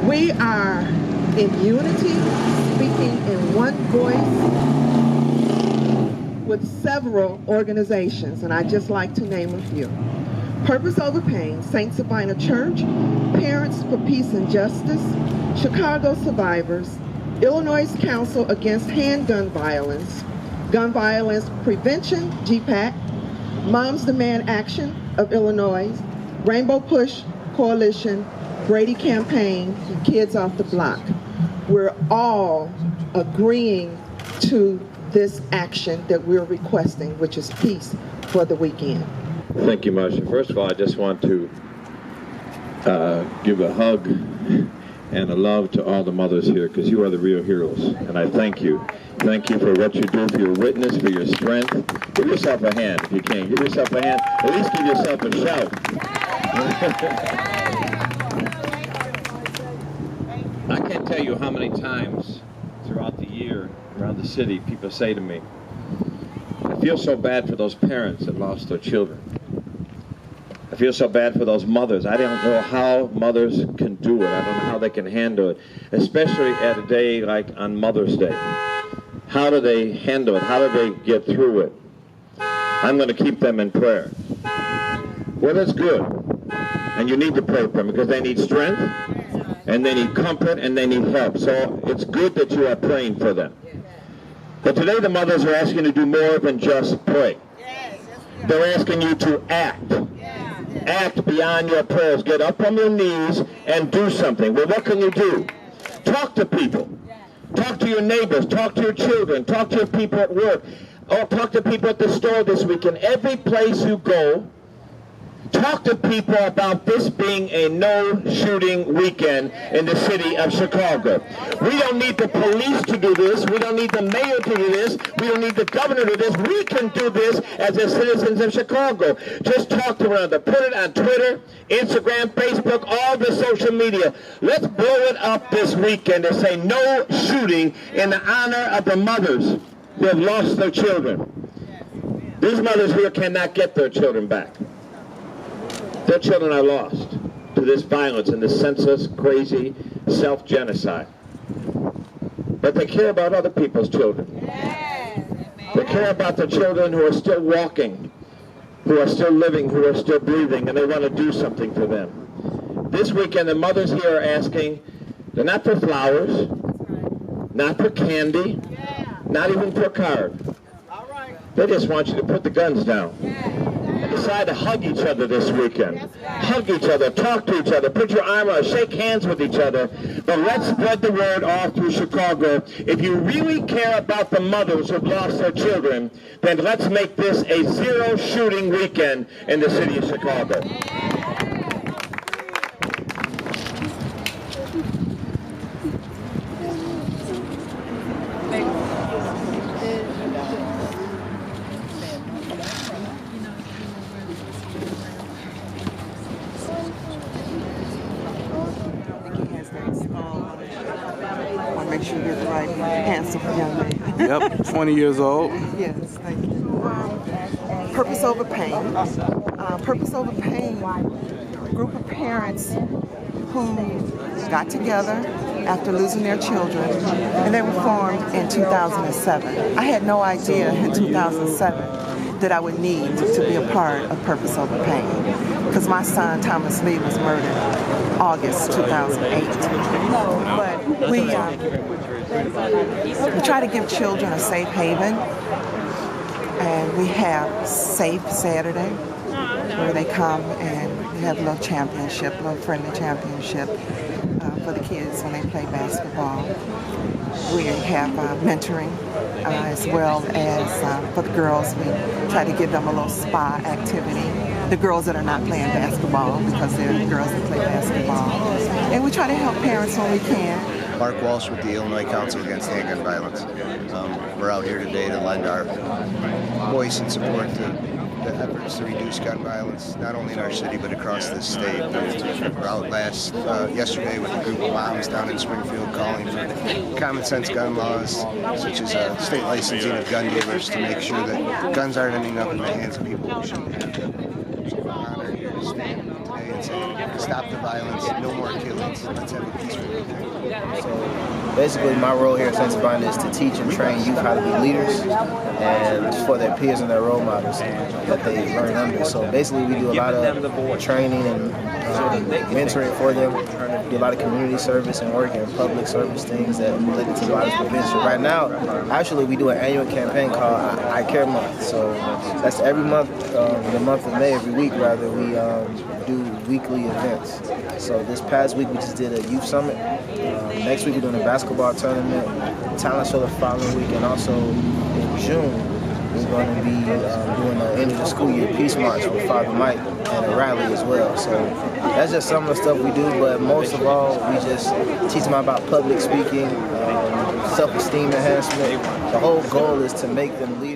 We are in unity, speaking in one voice with several organizations, and I'd just like to name a few. Purpose Over Pain, St. Sabina Church, Parents for Peace and Justice, Chicago Survivors, Illinois Council Against Handgun Violence, Gun Violence Prevention, GPAC, Moms Demand Action of Illinois, Rainbow Push Coalition, Brady Campaign, and Kids Off the Block. We're all agreeing to this action that we're requesting, which is peace for the weekend. Thank you, Marcia. First of all, I just want to give a hug and a love to all the mothers here, because you are the real heroes, and I thank you. Thank you for what you do, for your witness, for your strength. Give yourself a hand if you can. Give yourself a hand. At least give yourself a shout. I can't tell you how many times throughout the year around the city people say to me, I feel so bad for those parents that lost their children. I feel so bad for those mothers. I don't know how mothers can do it. I don't know how they can handle it, especially at a day like on Mother's Day. How do they handle it? How do they get through it? I'm going to keep them in prayer. Well, that's good. And you need to pray for them because they need strength, and they need comfort, and they need help. So it's good that you are praying for them. But today the mothers are asking you to do more than just pray. They're asking you to act. Act beyond your prayers. Get up from your knees and do something. Well, what can you do? Talk to people. Talk to your neighbors. Talk to your children. Talk to your people at work. Or talk to people at the store this weekend. Every place you go, talk to people about this being a no-shooting weekend in the city of Chicago. We don't need the police to do this. We don't need the mayor to do this. We don't need the governor to do this. We can do this as the citizens of Chicago. Just talk to one another. Put it on Twitter, Instagram, Facebook, all the social media. Let's blow it up this weekend and say no shooting in the honor of the mothers who have lost their children. These mothers here cannot get their children back. Their children are lost to this violence and this senseless, crazy self-genocide. But they care about other people's children. They care about the children who are still walking, who are still living, who are still breathing, and they want to do something for them. This weekend, the mothers here are asking, they're not for flowers, not for candy, not even for a card. They just want you to put the guns down. Decide to hug each other this weekend. Hug each other, talk to each other, put your arm out, shake hands with each other. But let's spread the word all through Chicago. If you really care about the mothers who've lost their children, then let's make this a zero-shooting weekend in the city of Chicago. Make sure you get the right handsome young man. Yep, 20 years old. Yes, thank you. Purpose Over Pain. Purpose Over Pain, a group of parents who got together after losing their children, and they were formed in 2007. I had no idea in 2007 that I would need to be a part of Purpose Over Pain, because my son Thomas Lee was murdered August 2008. But we try to give children a safe haven, and we have Safe Saturday, where they come and we have a little championship, a little friendly championship for the kids when they play basketball. We have mentoring as well as for the girls. We try to give them a little spa activity. The girls that are not playing basketball, because they're the girls that play basketball. And we try to help parents when we can. Mark Walsh with the Illinois Council Against Handgun Violence. We're out here today to lend our voice and support to the efforts to reduce gun violence, not only in our city but across this state. We're out yesterday with a group of moms down in Springfield calling for common sense gun laws, such as state licensing of gun dealers, to make sure that guns aren't ending up in the hands of people who shouldn't have them. So we're honored here to stand today and say stop the violence, no more killings, let's have a peaceful weekend. So basically my role here at Sabina is to teach and train youth how to be leaders and for their peers and their role models that they learn under. So basically we do a lot of training and mentoring for them, do a lot of community service and work in public service things that related to violence prevention. Right now, actually we do an annual campaign called I Care Month. So that's every month, in the month of May, every week rather, we do weekly events. So this past week we just did a youth summit. Next week we're doing a basketball tournament, talent show the following week, and also in June we're going to be doing the end of the school year peace march with Father Mike and a rally as well. So that's just some of the stuff we do, but most of all we just teach them about public speaking, self-esteem enhancement. The whole goal is to make them leaders.